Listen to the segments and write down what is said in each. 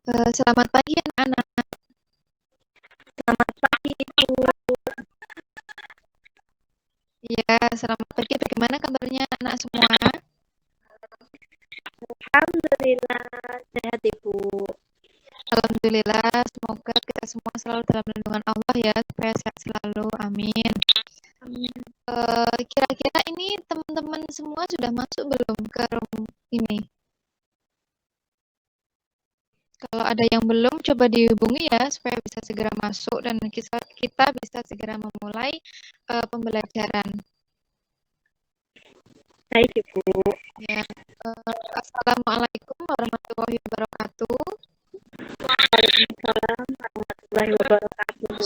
Selamat pagi anak-anak. Selamat pagi, Ibu. Ya, selamat pagi. Bagaimana kabarnya anak semua? Alhamdulillah sehat, Ibu. Alhamdulillah, semoga kita semua selalu dalam lindungan Allah ya, supaya sehat selalu. Amin. Kira-kira ini teman-teman semua sudah masuk belum ke room ini? Kalau ada yang belum, coba dihubungi ya, supaya bisa segera masuk dan kita bisa segera memulai pembelajaran. Baik, Ibu. Ya, Assalamualaikum warahmatullahi wabarakatuh. Waalaikumsalam warahmatullahi wabarakatuh.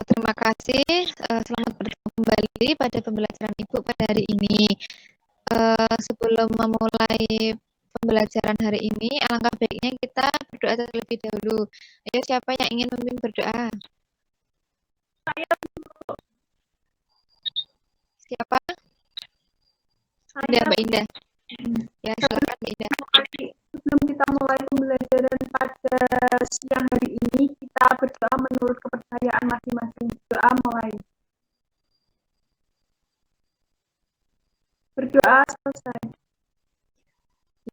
Terima kasih. Selamat bertemu kembali pada pembelajaran Ibu pada hari ini. Sebelum memulai pembelajaran hari ini, alangkah baiknya kita berdoa terlebih dahulu. Ayo, siapa yang ingin memimpin berdoa? Siapa? Indah, Mbak Indah. Ya, silakan Mbak Indah. Sebelum kita mulai pembelajaran pada siang hari ini, kita berdoa menurut kepercayaan masing-masing. Doa mulai. Berdoa selesai.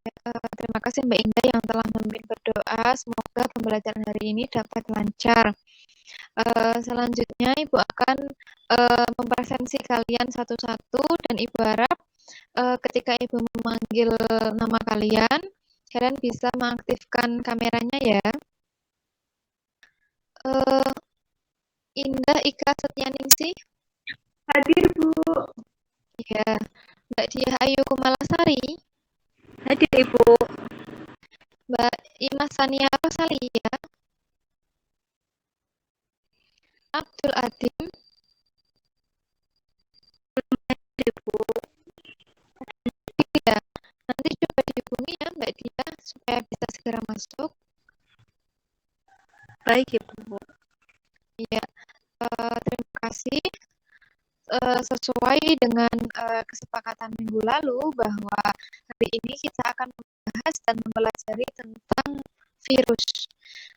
Ya, terima kasih Mbak Indah yang telah memimpin berdoa. Semoga pembelajaran hari ini dapat lancar. Selanjutnya Ibu akan mempresensi kalian satu-satu dan Ibu harap ketika Ibu memanggil nama kalian bisa mengaktifkan kameranya ya. Indah Ika Setyaningsih. Hadir, Bu. Ya, Mbak Diah Ayu Kumalasari. Hadir, Ibu. Mbak Imas Sania Rosali ya. Abdul Adim. Ibu. Ya, nanti coba dihubungi ya Mbak Diah supaya bisa segera masuk. Baik, Ibu. Iya, terima kasih. Sesuai dengan kesepakatan minggu lalu bahwa hari ini kita akan membahas dan mempelajari tentang virus.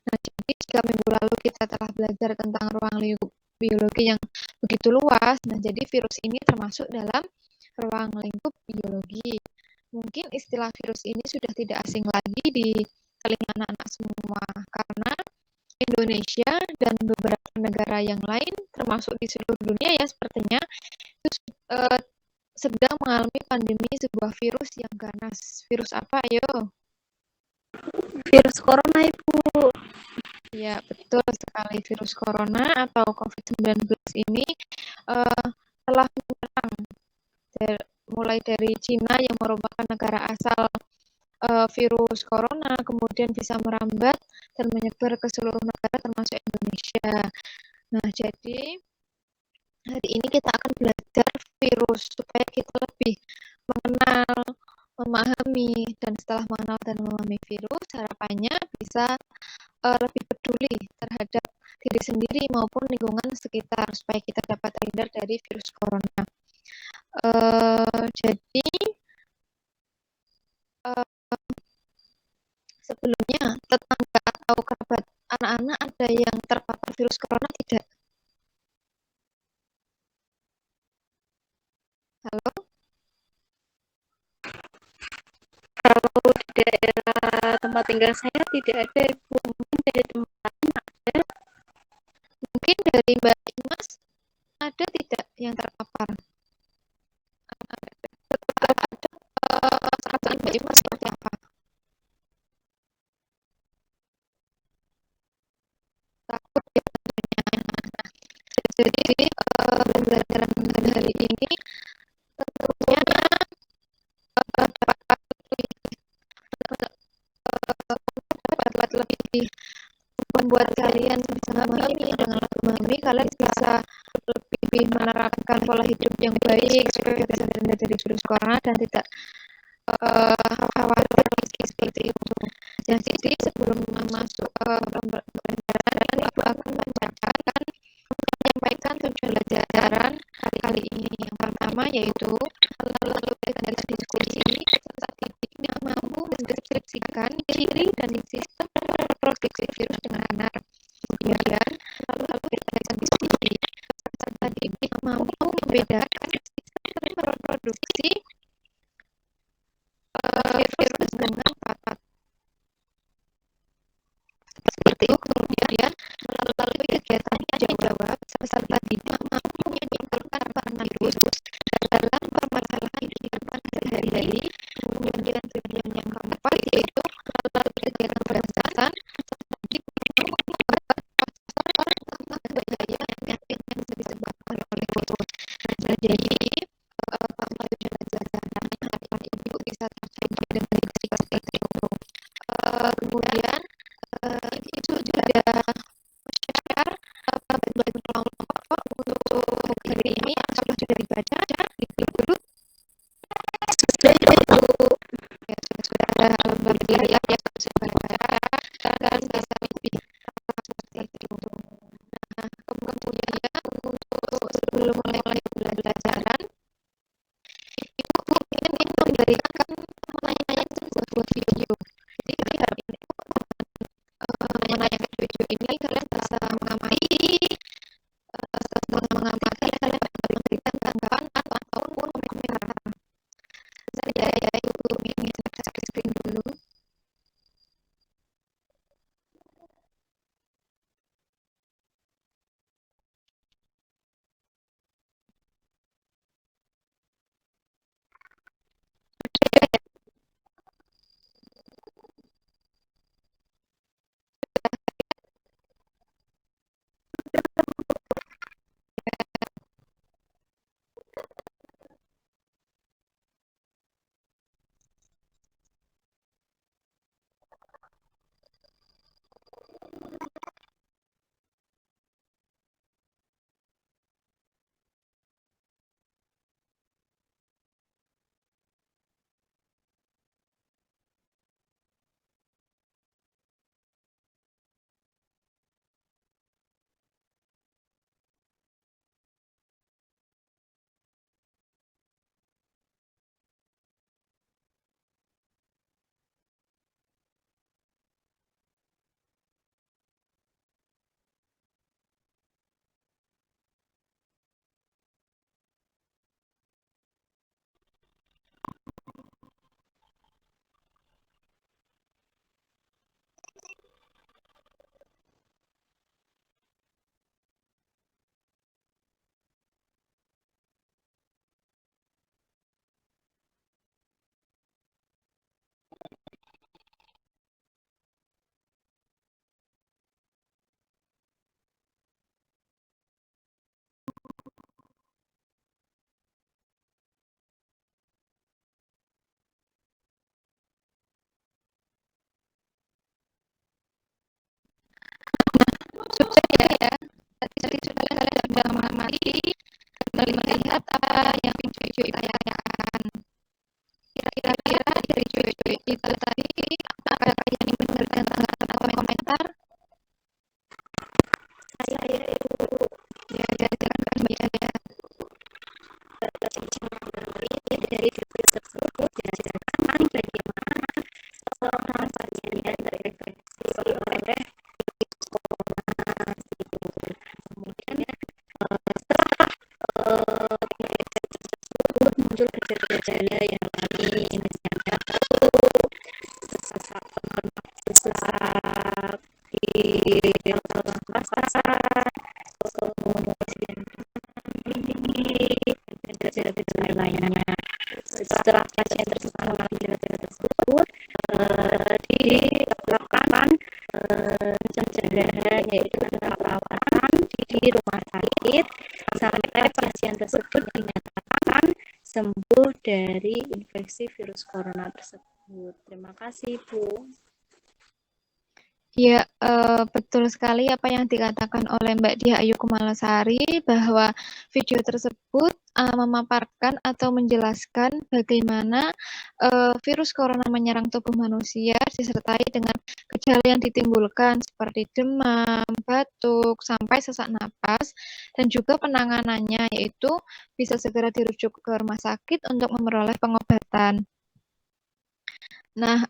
Nah, jadi jika minggu lalu kita telah belajar tentang ruang lingkup biologi yang begitu luas, nah jadi virus ini termasuk dalam ruang lingkup biologi. Mungkin istilah virus ini sudah tidak asing lagi di telinga anak-anak semua, karena Indonesia dan beberapa negara yang lain, termasuk di seluruh dunia ya sepertinya, itu sedang mengalami pandemi sebuah virus yang ganas. Virus apa, ayo? Virus corona, Ibu. Ya, betul sekali. Virus corona atau COVID-19 ini telah menyerang mulai dari Cina yang merupakan negara asal virus corona, kemudian bisa merambat dan menyebar ke seluruh negara termasuk Indonesia. Nah, jadi hari ini kita akan belajar virus supaya kita lebih mengenal, memahami, dan setelah mengenal dan memahami virus, harapannya bisa lebih peduli terhadap diri sendiri maupun lingkungan sekitar supaya kita dapat terhindar dari virus corona. Jadi sebelumnya tetangga atau kerabat anak-anak ada yang terpapar virus corona tidak? Halo? Kalau di daerah tempat tinggal saya tidak ada, Ibu. Mungkin dari tempat lain ada. Mungkin dari Mbak Imas ada tidak yang terpapar? Perasaan Mbak Imas seperti apa? Takut ya tentunya. Jadi pembelajaran hari ini tentunya dapat lebih membuat kalian bisa memahami. Dengan memahami kalian bisa lebih menerapkan pola hidup yang baik supaya bisa terhindar dari virus corona dan tidak khawatir seperti itu. Jadi sebelum masuk ke pembelajaran, Ibu akan menyampaikan tujuan pembelajaran kali ini. Yang pertama yaitu melalui teknik diskusi, peserta didik yang mampu mendeskripsikan ciri diri dan sistem reproduksi virus dengan benar. Kemudian, lalu sendiri peserta didik mampu membedakan sistem reproduksi virus dengan papat. Seperti itu, kemudian melalui kegiatan jawab, peserta didik mampu menyimpulkan peran virus dalam permasalahan kehidupan sehari-hari. Kemudian tujuan yang keempat yaitu melalui kegiatan pembahasan, didik mampu membuat paparan tentang bahaya penyakit yang disebabkan oleh virus. Nah, jadi pembelajaran hari ini bisa tercapai dengan seperti itu. Kemudian itu juga share bantuan kelompok untuk hari ini apakah sudah dibaca di grup? Sudah ya, sudah dilihat ya, sudah dibaca dan bisa lebih seperti itu. Nah, kemudian untuk sebelum mulai pembelajaran itu ingin memberikan menayangkan sebuah video. Jadi hari ini menayangkan video ini kalian bisa mengamati kalian dapat memberikan tanggapan ataupun komentar. Saya itu ingin share screen dulu. Sudah ya. Tadi sudah kalian sudah mengamati dan melihat apa yang video tanyakan. Kira-kira dari video itu tadi apakah kalian ingin memberikan tanggapan atau komentar? Saya itu ya silakan baca ya. Dari video tersebut diajarkan bagaimana seorang pasien terinfeksi oleh corona. Kemudian setelah tersebut muncul gejala-gejala yang lain, misalnya batuk, sesak di saluran pernafasan, kemudian dan gejala-gejala lainnya. Setelah pasien tersebut mengalami gejala tersebut, dilakukan pencegahan yaitu perawatan di rumah sakit sampai pasien tersebut dinyatakan sembuh dari infeksi virus corona tersebut. Terima kasih, Bu. Ya, betul sekali apa yang dikatakan oleh Mbak Diah Ayu Kumalasari bahwa video tersebut memaparkan atau menjelaskan bagaimana virus corona menyerang tubuh manusia disertai dengan gejala yang ditimbulkan seperti demam, batuk, sampai sesak napas, dan juga penanganannya yaitu bisa segera dirujuk ke rumah sakit untuk memperoleh pengobatan. Nah,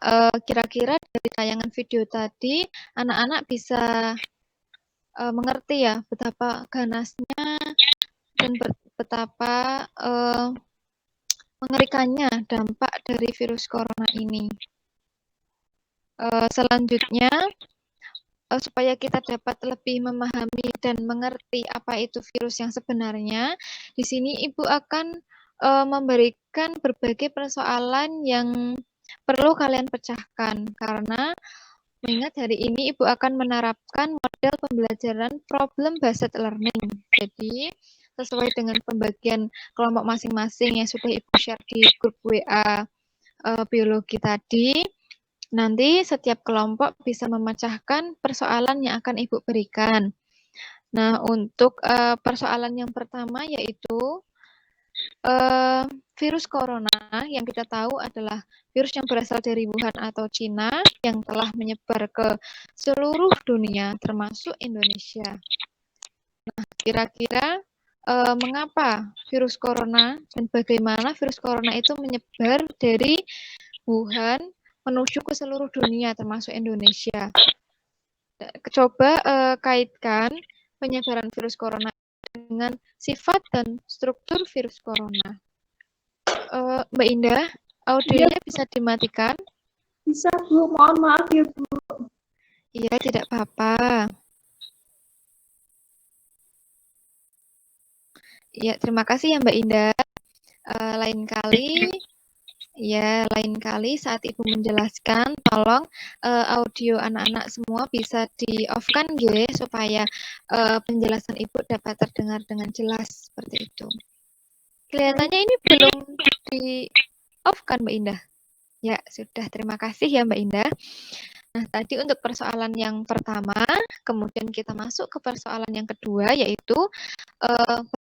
kira-kira dari tayangan video tadi, anak-anak bisa mengerti ya betapa ganasnya dan betapa mengerikannya dampak dari virus corona ini. Selanjutnya, supaya kita dapat lebih memahami dan mengerti apa itu virus yang sebenarnya, di sini Ibu akan memberikan berbagai persoalan yang perlu kalian pecahkan, karena mengingat hari ini Ibu akan menerapkan model pembelajaran problem-based learning. Jadi, sesuai dengan pembagian kelompok masing-masing yang sudah Ibu share di grup WA biologi tadi, nanti setiap kelompok bisa memecahkan persoalan yang akan Ibu berikan. Nah, untuk persoalan yang pertama yaitu virus corona yang kita tahu adalah virus yang berasal dari Wuhan atau Cina yang telah menyebar ke seluruh dunia termasuk Indonesia. Nah, kira-kira mengapa virus corona dan bagaimana virus corona itu menyebar dari Wuhan menuju ke seluruh dunia termasuk Indonesia. Coba kaitkan penyebaran virus corona dengan sifat dan struktur virus corona. Mbak Indah, audionya bisa dimatikan? Bisa, Bu. Mohon maaf ya, Bu. Iya, tidak apa-apa. Ya, terima kasih ya Mbak Indah. Lain kali saat Ibu menjelaskan, tolong audio anak-anak semua bisa di-off-kan ya, supaya penjelasan Ibu dapat terdengar dengan jelas seperti itu. Kelihatannya ini belum di-off-kan Mbak Indah? Ya, sudah. Terima kasih ya Mbak Indah. Nah, tadi untuk persoalan yang pertama, kemudian kita masuk ke persoalan yang kedua, yaitu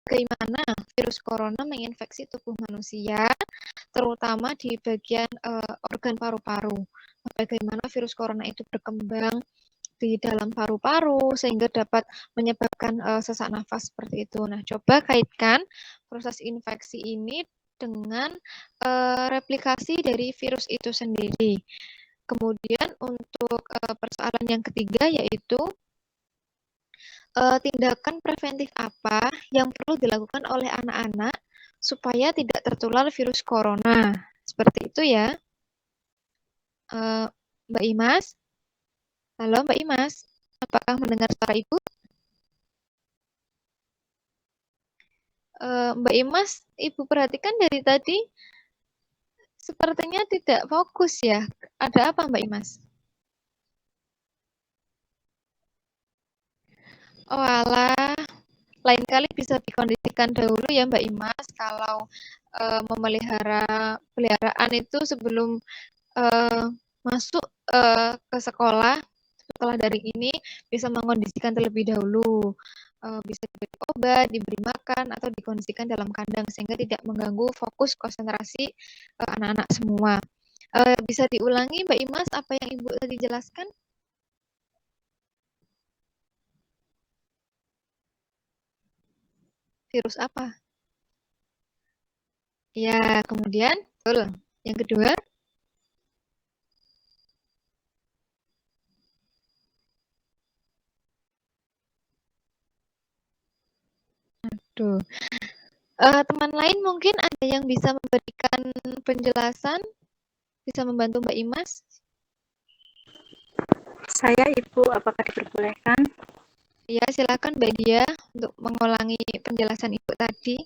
bagaimana virus corona menginfeksi tubuh manusia, terutama di bagian organ paru-paru. Bagaimana virus corona itu berkembang di dalam paru-paru sehingga dapat menyebabkan sesak nafas seperti itu. Nah, coba kaitkan proses infeksi ini dengan replikasi dari virus itu sendiri. Kemudian untuk persoalan yang ketiga yaitu tindakan preventif apa yang perlu dilakukan oleh anak-anak supaya tidak tertular virus corona. Seperti itu ya. Mbak Imas? Halo Mbak Imas, apakah mendengar suara Ibu? Mbak Imas, Ibu perhatikan dari tadi sepertinya tidak fokus ya. Ada apa Mbak Imas? Oh alah, lain kali bisa dikondisikan dahulu ya Mbak Imas kalau memelihara peliharaan itu sebelum masuk ke sekolah. Setelah dari ini bisa mengkondisikan terlebih dahulu. Bisa diberi obat, diberi makan, atau dikondisikan dalam kandang sehingga tidak mengganggu fokus konsentrasi anak-anak semua. Bisa diulangi Mbak Imas apa yang Ibu tadi jelaskan? Virus apa? Ya, kemudian, betul. Yang kedua, aduh. Teman lain mungkin ada yang bisa memberikan penjelasan, bisa membantu Mbak Imas? Saya Ibu, apakah diperbolehkan? Ya, silakan Mbak Dia untuk mengulangi penjelasan Ibu tadi.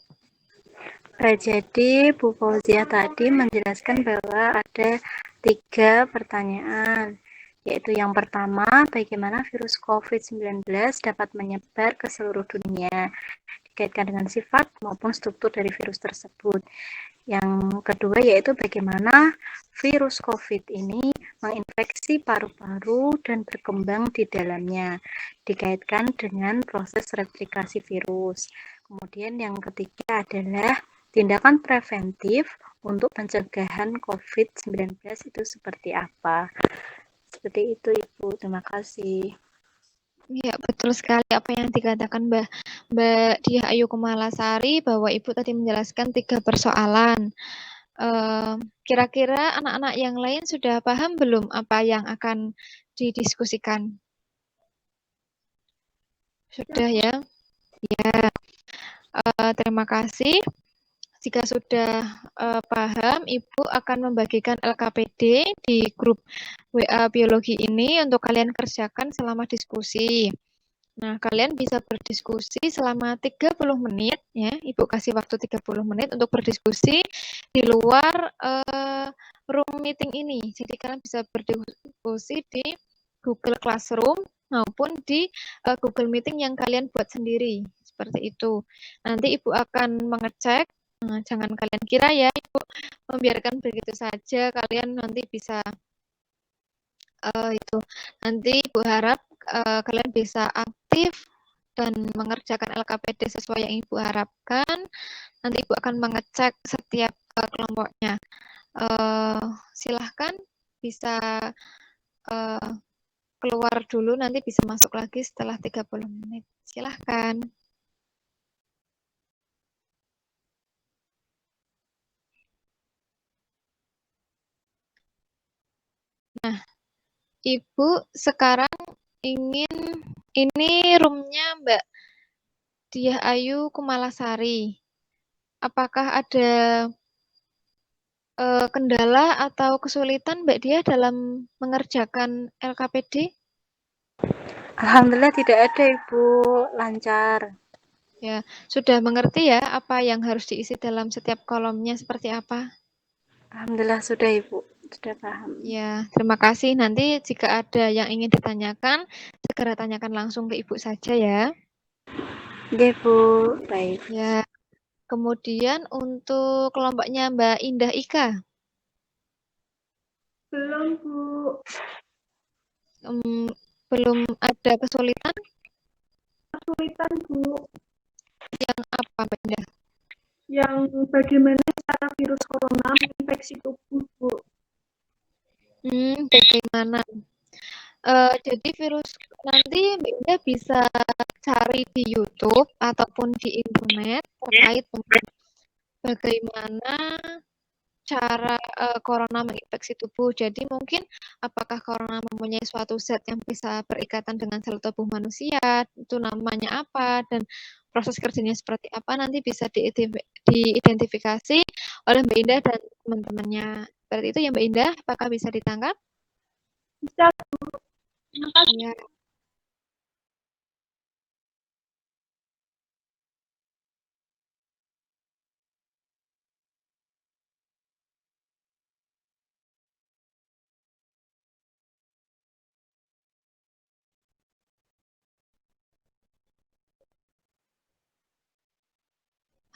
Jadi Bu Fauzia tadi menjelaskan bahwa ada 3 pertanyaan, yaitu yang pertama, bagaimana virus COVID-19 dapat menyebar ke seluruh dunia, dikaitkan dengan sifat maupun struktur dari virus tersebut. Yang kedua yaitu bagaimana virus COVID ini menginfeksi paru-paru dan berkembang di dalamnya, dikaitkan dengan proses replikasi virus. Kemudian yang ketiga adalah tindakan preventif untuk pencegahan COVID-19 itu seperti apa. Seperti itu Ibu, terima kasih. Ya, betul sekali apa yang dikatakan Mbak Diah Ayu Kumalasari bahwa Ibu tadi menjelaskan 3 persoalan. Kira-kira anak-anak yang lain sudah paham belum apa yang akan didiskusikan? Sudah ya? Ya, terima kasih. Jika sudah paham, Ibu akan membagikan LKPD di grup WA biologi ini untuk kalian kerjakan selama diskusi. Nah, kalian bisa berdiskusi selama 30 menit ya. Ibu kasih waktu 30 menit untuk berdiskusi di luar room meeting ini. Jadi kalian bisa berdiskusi di Google Classroom maupun di Google Meeting yang kalian buat sendiri. Seperti itu. Nanti Ibu akan mengecek. Jangan kalian kira ya, Ibu membiarkan begitu saja. Kalian nanti bisa itu. Nanti Ibu harap kalian bisa aktif dan mengerjakan LKPD sesuai yang Ibu harapkan. Nanti Ibu akan mengecek setiap kelompoknya. Silahkan bisa keluar dulu, nanti bisa masuk lagi setelah 30 menit. Silahkan. Nah, Ibu sekarang ingin, ini roomnya Mbak Diah Ayu Kumalasari. Apakah ada kendala atau kesulitan Mbak Diah dalam mengerjakan LKPD? Alhamdulillah tidak ada Ibu, lancar. Ya, sudah mengerti ya apa yang harus diisi dalam setiap kolomnya seperti apa? Alhamdulillah sudah Ibu, sudah paham. Ya, terima kasih. Nanti jika ada yang ingin ditanyakan, segera tanyakan langsung ke Ibu saja ya. Oke Bu, baik. Ya, kemudian untuk kelompoknya Mbak Indah Ika. Belum, Bu. Belum ada kesulitan? Kesulitan, Bu. Yang apa Mbak Indah? Yang bagaimana cara virus corona menginfeksi tubuh, Bu. Bagaimana? Jadi virus nanti Mbak Indah bisa cari di YouTube ataupun di internet terkait dengan bagaimana cara corona menginfeksi tubuh. Jadi mungkin apakah corona mempunyai suatu zat yang bisa berikatan dengan sel tubuh manusia, itu namanya apa, dan proses kerjanya seperti apa, nanti bisa diidentifikasi oleh Mbak Indah dan teman-temannya. Seperti itu ya Mbak Indah, apakah bisa ditangkap? Bisa, Bu. Terima kasih. Ya.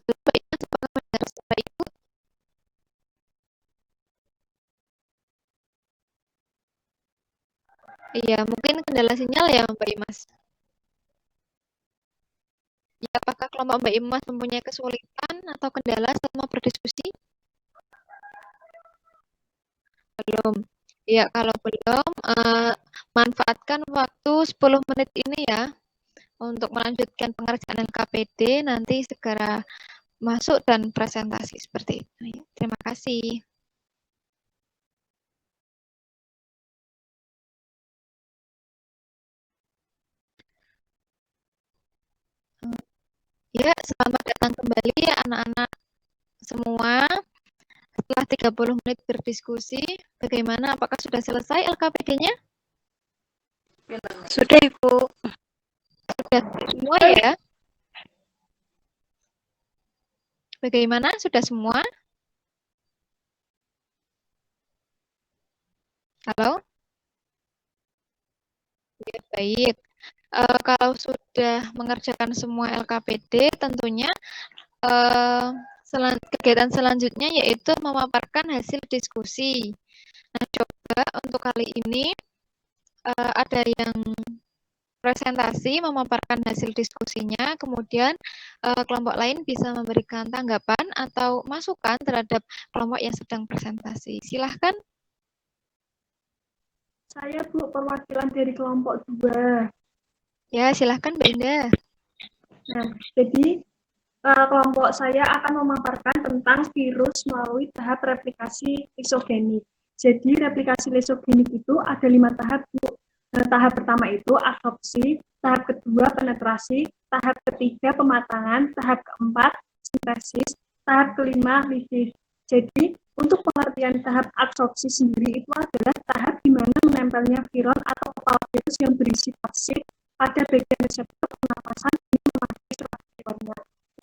Mbak Indah, apakah mendengar suara Ibu? Iya, mungkin kendala sinyal ya Mbak Imas. Ya, apakah kelompok Mbak Imas mempunyai kesulitan atau kendala selama berdiskusi? Belum. Ya, kalau belum, manfaatkan waktu 10 menit ini ya untuk melanjutkan pengerjaan LKPD, nanti segera masuk dan presentasi seperti itu. Ya, terima kasih. Ya, selamat datang kembali ya anak-anak semua. Setelah 30 menit berdiskusi, bagaimana? Apakah sudah selesai LKPD-nya? Sudah Ibu. Sudah semua ya? Bagaimana? Sudah semua? Halo? Ya, baik. Kalau sudah mengerjakan semua LKPD, tentunya kegiatan selanjutnya yaitu memaparkan hasil diskusi. Nah, coba untuk kali ini ada yang presentasi memaparkan hasil diskusinya, kemudian kelompok lain bisa memberikan tanggapan atau masukan terhadap kelompok yang sedang presentasi. Silahkan. Saya, Bu, perwakilan dari kelompok 2. Ya, silahkan Mbak Indah. Nah, jadi Kelompok saya akan memaparkan tentang virus melalui tahap replikasi lisogenik. Jadi replikasi lisogenik itu ada 5 tahap. Tahap pertama itu absorpsi, tahap kedua penetrasi, tahap ketiga pematangan, tahap keempat sintesis, tahap kelima lisis. Jadi untuk pengertian tahap absorpsi sendiri itu adalah tahap di mana menempelnya viron atau kepala virus yang berisi pasif pada bagian reseptor pernapasan yang memakai surat vironnya.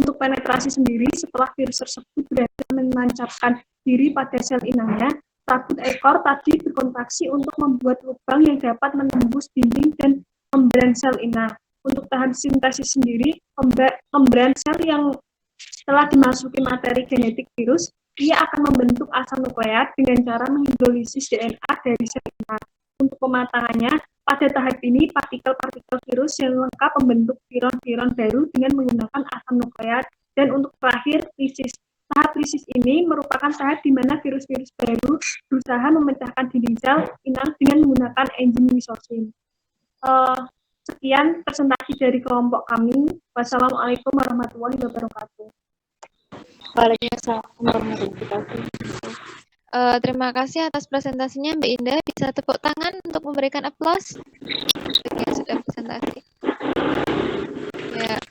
Untuk penetrasi sendiri, setelah virus tersebut berhasil menancapkan diri pada sel inangnya, rambut ekor tadi berkontraksi untuk membuat lubang yang dapat menembus dinding dan membran sel inang. Untuk tahap sintesis sendiri, membran sel yang setelah dimasuki materi genetik virus, ia akan membentuk asam nukleat dengan cara menghidrolisis DNA dari sel inang. Untuk pematangannya, pada tahap ini, partikel-partikel virus yang lengkap membentuk viron-viron baru dengan menggunakan asam nukleat. Dan untuk terakhir, lisis. Tahap lisis ini merupakan tahap di mana virus-virus baru berusaha memecahkan dinding sel inang dengan menggunakan enzim lisosim. Sekian presentasi dari kelompok kami. Wassalamualaikum warahmatullahi wabarakatuh. Waalaikumsalam warahmatullahi wabarakatuh. Terima kasih atas presentasinya Mbak Indah. Bisa tepuk tangan untuk memberikan aplaus bagi yang sudah presentasi. Ya,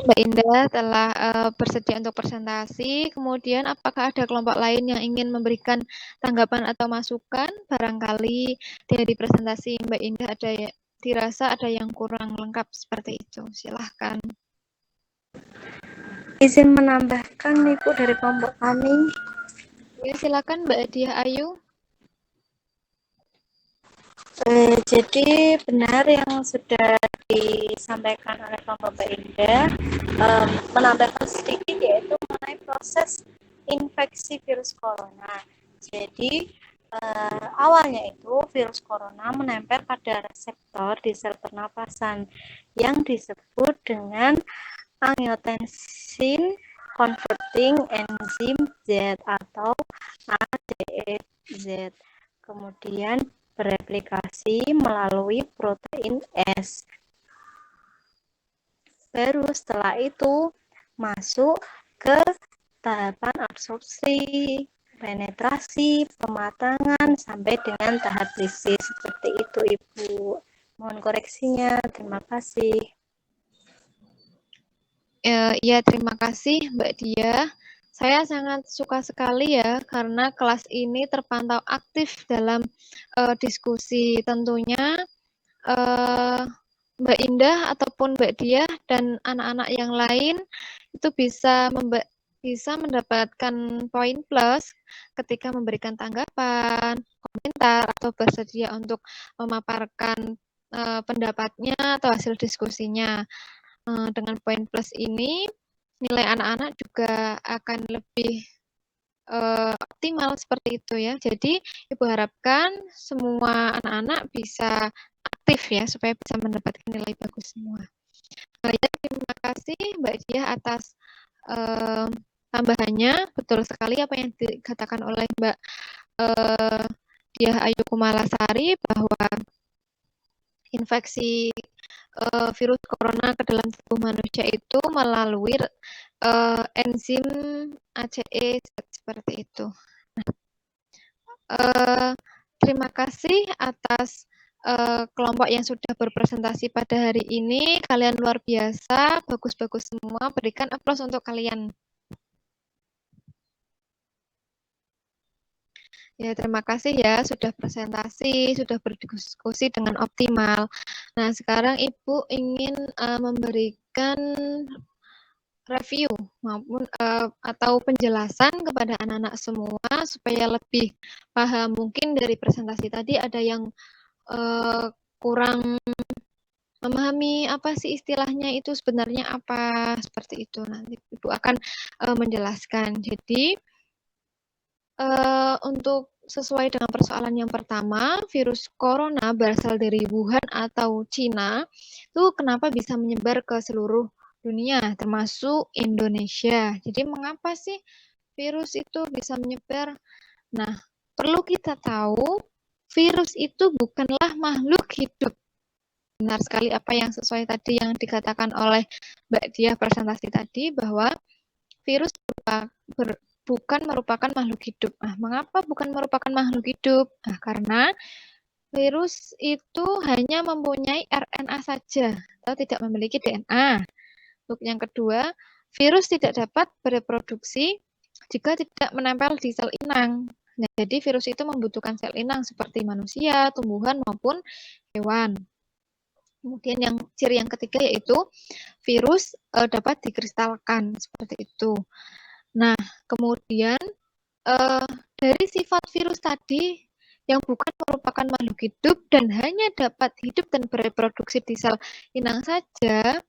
Mbak Indah telah bersedia untuk presentasi. Kemudian apakah ada kelompok lain yang ingin memberikan tanggapan atau masukan? Barangkali dari presentasi Mbak Indah ada ya, dirasa ada yang kurang lengkap seperti itu. Silahkan. Izin menambahkan Ibu dari kelompok kami. Ya, silakan Mbak Diah Ayu. Jadi benar yang sudah disampaikan oleh kelompok Mbak Indah, menambahkan sedikit yaitu mengenai proses infeksi virus corona. Jadi awalnya itu virus corona menempel pada reseptor di sel pernapasan yang disebut dengan angiotensin converting enzyme Z atau ACEZ. Kemudian bereplikasi melalui protein S. Baru setelah itu masuk ke tahapan absorpsi, penetrasi, pematangan, sampai dengan tahap lisis. Seperti itu Ibu. Mohon koreksinya. Terima kasih. Ya, terima kasih Mbak Diah. Saya sangat suka sekali ya, karena kelas ini terpantau aktif dalam diskusi. Tentunya Mbak Indah ataupun Mbak Diah dan anak-anak yang lain itu bisa mendapatkan poin plus ketika memberikan tanggapan, komentar, atau bersedia untuk memaparkan pendapatnya atau hasil diskusinya. Dengan poin plus ini, nilai anak-anak juga akan lebih optimal seperti itu ya. Jadi Ibu harapkan semua anak-anak bisa aktif ya, supaya bisa mendapatkan nilai bagus semua. Ya, terima kasih Mbak Diah atas tambahannya. Betul sekali apa yang dikatakan oleh Mbak Diah Ayu Kumalasari bahwa infeksi virus corona ke dalam tubuh manusia itu melalui enzim ACE seperti itu. Nah, terima kasih atas kelompok yang sudah berpresentasi pada hari ini. Kalian luar biasa, bagus-bagus semua. Berikan aplaus untuk kalian. Ya, terima kasih ya sudah presentasi, sudah berdiskusi dengan optimal. Nah, sekarang Ibu ingin memberikan review maupun atau penjelasan kepada anak-anak semua supaya lebih paham. Mungkin dari presentasi tadi ada yang kurang memahami apa sih istilahnya itu sebenarnya apa, seperti itu. Nanti Ibu akan menjelaskan. Jadi untuk sesuai dengan persoalan yang pertama, virus corona berasal dari Wuhan atau Cina, itu kenapa bisa menyebar ke seluruh dunia, termasuk Indonesia. Jadi mengapa sih virus itu bisa menyebar? Nah, perlu kita tahu, virus itu bukanlah makhluk hidup. benar sekali apa yang sesuai tadi yang dikatakan oleh Mbak Diah presentasi tadi, bahwa virus bukan merupakan makhluk hidup. Nah, mengapa bukan merupakan makhluk hidup? Nah, karena virus itu hanya mempunyai RNA saja atau tidak memiliki DNA. Untuk yang kedua, virus tidak dapat bereproduksi jika tidak menempel di sel inang. Nah, jadi virus itu membutuhkan sel inang seperti manusia, tumbuhan maupun hewan. Kemudian ciri yang ketiga yaitu virus dapat dikristalkan seperti itu. Nah, kemudian dari sifat virus tadi yang bukan merupakan makhluk hidup dan hanya dapat hidup dan bereproduksi di sel inang saja,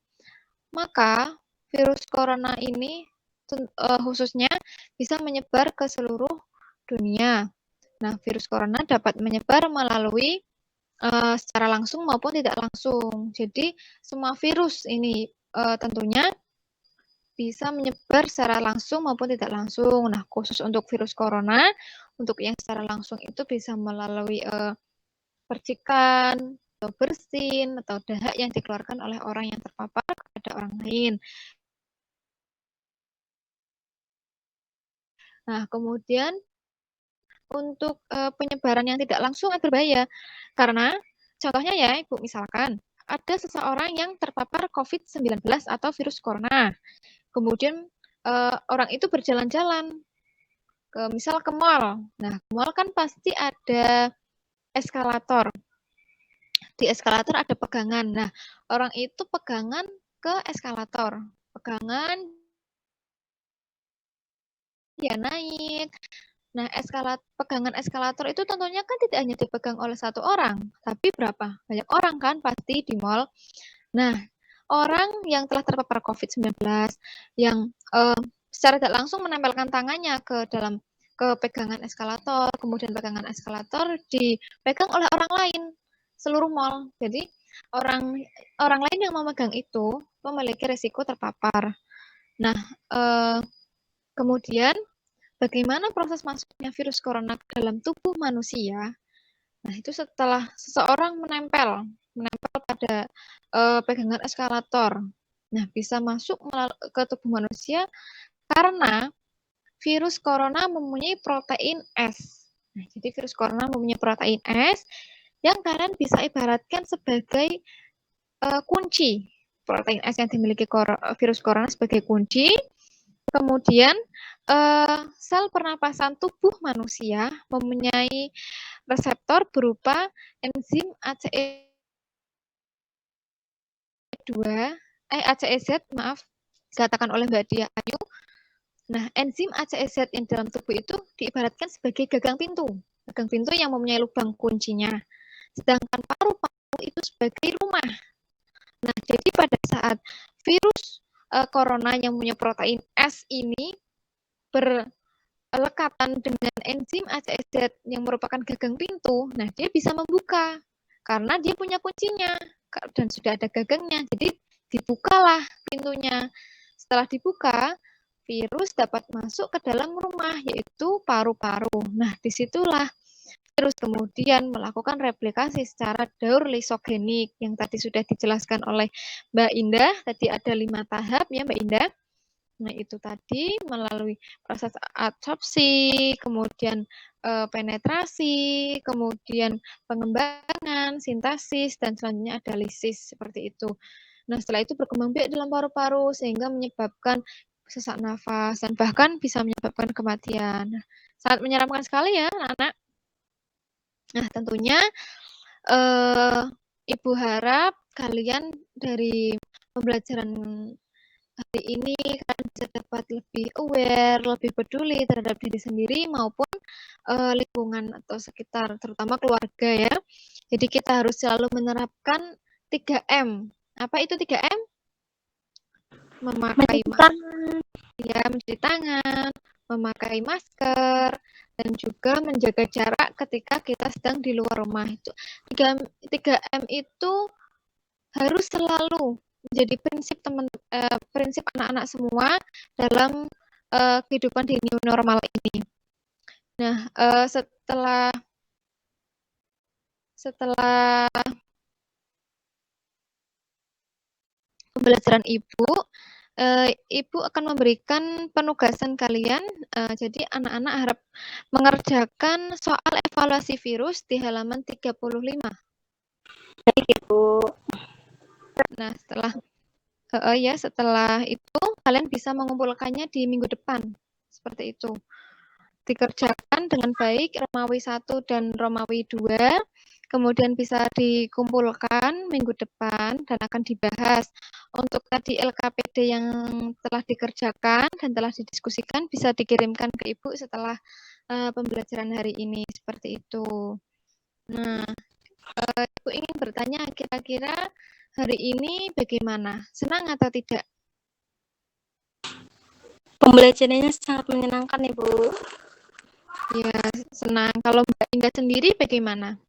maka virus corona ini khususnya bisa menyebar ke seluruh dunia. Nah, virus corona dapat menyebar melalui secara langsung maupun tidak langsung. Jadi, semua virus ini tentunya bisa menyebar secara langsung maupun tidak langsung. Nah, khusus untuk virus corona, untuk yang secara langsung itu bisa melalui percikan, atau bersin, atau dahak yang dikeluarkan oleh orang yang terpapar kepada orang lain. Nah, kemudian untuk penyebaran yang tidak langsung agak berbahaya. Karena contohnya ya, Ibu, misalkan ada seseorang yang terpapar COVID-19 atau virus corona. Kemudian orang itu berjalan-jalan misal ke mall. Nah, ke mall kan pasti ada eskalator. Di eskalator ada pegangan. Nah, orang itu pegangan ke eskalator. Pegangan dia naik. Nah, pegangan eskalator itu tentunya kan tidak hanya dipegang oleh satu orang, tapi berapa? Banyak orang kan pasti di mall. Nah, orang yang telah terpapar COVID-19 yang secara tidak langsung menempelkan tangannya ke pegangan eskalator, kemudian pegangan eskalator dipegang oleh orang lain seluruh mall. Jadi orang lain yang memegang itu memiliki risiko terpapar. Nah, kemudian bagaimana proses masuknya virus corona ke dalam tubuh manusia? Nah, itu setelah seseorang menempel pada pegangan eskalator. Nah, bisa masuk ke tubuh manusia karena virus corona mempunyai protein S. Nah, jadi virus corona mempunyai protein S yang kalian bisa ibaratkan sebagai kunci. Protein S yang dimiliki virus corona sebagai kunci. Kemudian sel pernapasan tubuh manusia mempunyai reseptor berupa enzim ACEZ, dikatakan oleh Mbak Dia Ayu. Nah, enzim ACEZ yang dalam tubuh itu diibaratkan sebagai gagang pintu yang mempunyai lubang kuncinya. Sedangkan paru-paru itu sebagai rumah. Nah, jadi pada saat virus corona yang punya protein S ini berlekatan dengan enzim ACEZ yang merupakan gagang pintu, nah dia bisa membuka karena dia punya kuncinya dan sudah ada gagangnya. Jadi dibukalah pintunya. Setelah dibuka, virus dapat masuk ke dalam rumah, yaitu paru-paru. Nah, disitulah virus kemudian melakukan replikasi secara daur lisogenik yang tadi sudah dijelaskan oleh Mbak Indah. Tadi ada 5 tahap ya Mbak Indah. Nah, itu tadi melalui proses adsorpsi, kemudian penetrasi, kemudian pengembangan, sintesis, dan selanjutnya ada lisis seperti itu. Nah, setelah itu berkembang biak dalam paru-paru sehingga menyebabkan sesak nafas dan bahkan bisa menyebabkan kematian. Sangat menyeramkan sekali ya, anak-anak. Nah, tentunya Ibu harap kalian dari pembelajaran hari ini kalian bisa dapat lebih aware, lebih peduli terhadap diri sendiri maupun lingkungan atau sekitar, terutama keluarga ya. Jadi kita harus selalu menerapkan 3M. Apa itu 3M? Memakai masker, ya, mencuci tangan, memakai masker, dan juga menjaga jarak ketika kita sedang di luar rumah. Itu 3M itu harus selalu menjadi prinsip anak-anak semua dalam kehidupan di new normal ini. Nah, setelah pembelajaran Ibu, Ibu akan memberikan penugasan kalian, jadi anak-anak harap mengerjakan soal evaluasi virus di halaman 35. Baik, Ibu. Nah, setelah itu kalian bisa mengumpulkannya di minggu depan, seperti itu. Dikerjakan dengan baik Romawi 1 dan Romawi 2, kemudian bisa dikumpulkan minggu depan dan akan dibahas. Untuk tadi LKPD yang telah dikerjakan dan telah didiskusikan bisa dikirimkan ke Ibu setelah pembelajaran hari ini, seperti itu. Nah, Ibu ingin bertanya kira-kira hari ini bagaimana? Senang atau tidak? Pembelajarannya sangat menyenangkan, Ibu. Ya, senang. Kalau Mbak Indah sendiri bagaimana?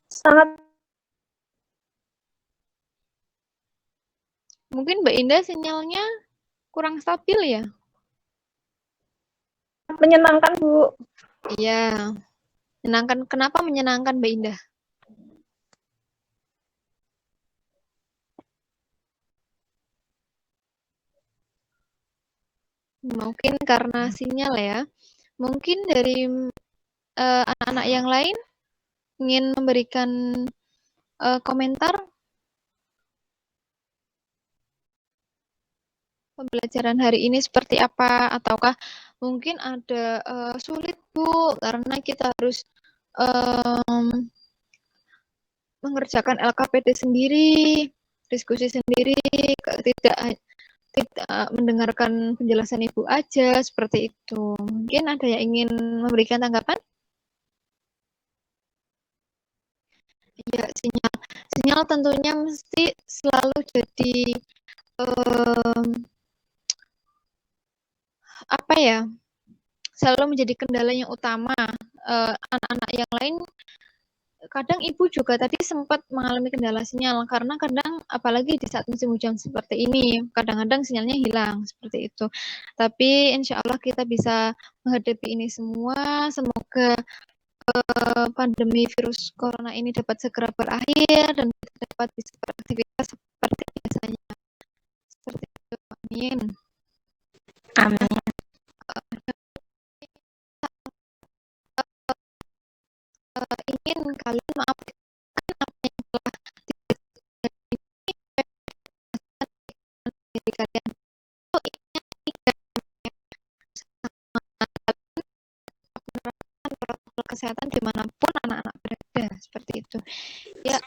Sangat Mungkin Mbak Indah sinyalnya kurang stabil ya? menyenangkan, Bu. Iya. Menyenangkan. Kenapa menyenangkan Mbak Indah? Mungkin karena sinyal ya. Mungkin dari anak-anak yang lain ingin memberikan komentar pembelajaran hari ini seperti apa, ataukah mungkin ada sulit Bu karena kita harus mengerjakan LKPD sendiri, diskusi sendiri, tidak mendengarkan penjelasan Ibu aja, seperti itu. Mungkin ada yang ingin memberikan tanggapan? Ya, sinyal tentunya mesti selalu jadi apa ya? Selalu menjadi kendala yang utama. Anak-anak yang lain kadang Ibu juga tadi sempat mengalami kendala sinyal karena kadang apalagi di saat musim hujan seperti ini kadang-kadang sinyalnya hilang seperti itu. Tapi insya Allah kita bisa menghadapi ini semua. Semoga pandemi virus corona ini dapat segera berakhir dan kita dapat bisa beraktivitas seperti biasanya. Seperti itu. Amin. Amin. Ingin kalian maafkan apa yang telah dari kalian. Protokol kesehatan dimanapun anak-anak berada, seperti itu. Ya,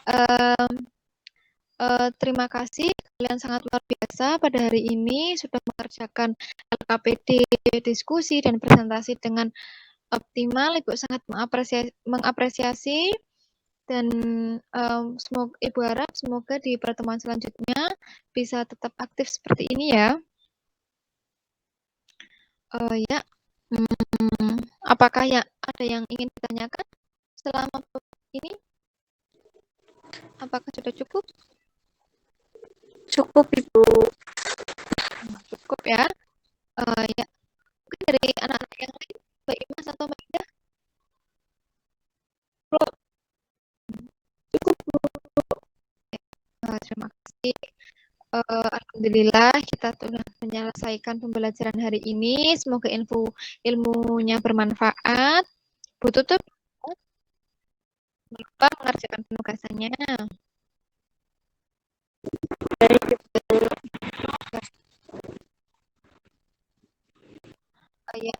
terima kasih kalian sangat luar biasa pada hari ini sudah mengerjakan LKPD, diskusi dan presentasi dengan optimal. Ibu sangat mengapresiasi dan semoga Ibu harap semoga di pertemuan selanjutnya bisa tetap aktif seperti ini ya. Ya, apakah ya ada yang ingin ditanyakan selama ini? Apakah sudah cukup? Cukup, Ibu. Cukup ya. Ya, mungkin dari anak-anak yang lain, Mbak Imas atau Mbak Ida? Cukup. Terima kasih. Alhamdulillah kita sudah menyelesaikan pembelajaran hari ini. Semoga ilmunya bermanfaat. Bu Tutup, lupa mengerjakan penugasannya.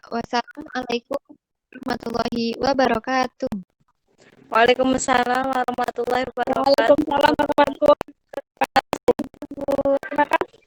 Wassalamualaikum warahmatullahi wabarakatuh. Waalaikumsalam warahmatullahi wabarakatuh. Waalaikumsalam warahmatullahi wabarakatuh. Terima kasih.